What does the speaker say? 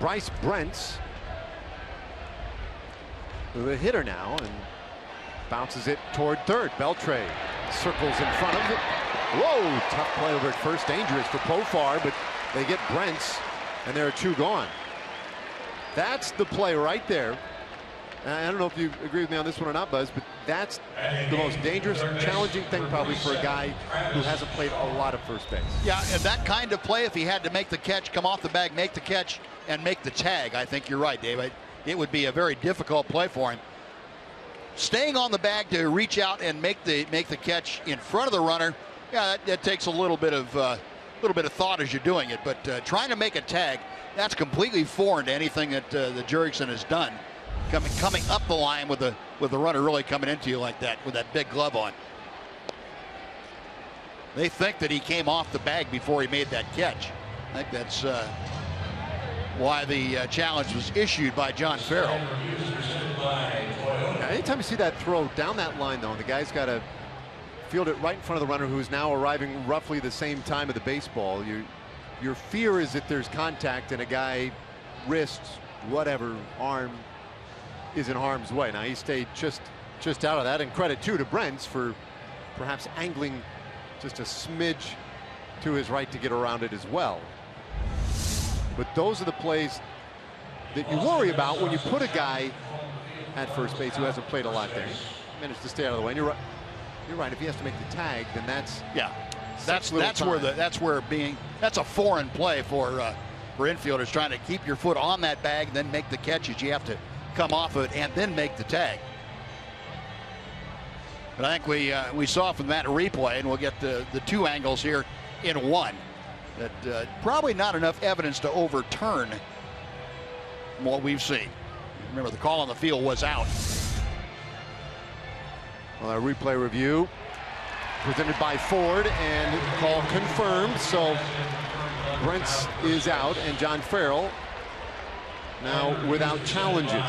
Bryce Brentz, the hitter now, and bounces it toward third. Beltre circles in front of it. Whoa, tough play over at first, dangerous for Profar, but they get Brentz, and there are two gone. That's the play right there. I don't know if you agree with me on this one or not, Buzz, but that's the most dangerous, challenging thing probably for a guy who hasn't played a lot of first base. Yeah, and that kind of play, if he had to make the catch, come off the bag, make the catch, and make the tag, I think you're right, Dave. It would be a very difficult play for him. Staying on the bag to reach out and make the catch in front of the runner, yeah, that takes a little bit of thought as you're doing it. But trying to make a tag, that's completely foreign to anything that the Jurickson has done. Coming up the line with the runner really coming into you like that with that big glove on. They think that he came off the bag before he made that catch. I think that's why the challenge was issued by John Farrell. Now, anytime you see that throw down that line, though, the guy's got to field it right in front of the runner, who is now arriving roughly the same time of the baseball. Your fear is that there's contact and a guy, wrist, whatever, arm, is in harm's way. Now he stayed just out of that, and credit too to Brentz for perhaps angling just a smidge to his right to get around it as well. But those are the plays that you worry about when you put a guy at first base who hasn't played a lot there. He managed to stay out of the way. And you're right. If he has to make the tag, then that's that's a foreign play for infielders, trying to keep your foot on that bag and then make the catches. You have to come off of it and then make the tag. But I think we saw from that replay, and we'll get the two angles here in one, that probably not enough evidence to overturn what we've seen. Remember, the call on the field was out. Well, our replay review presented by Ford, and call confirmed. So Brentz is out, and John Farrell now without challenges.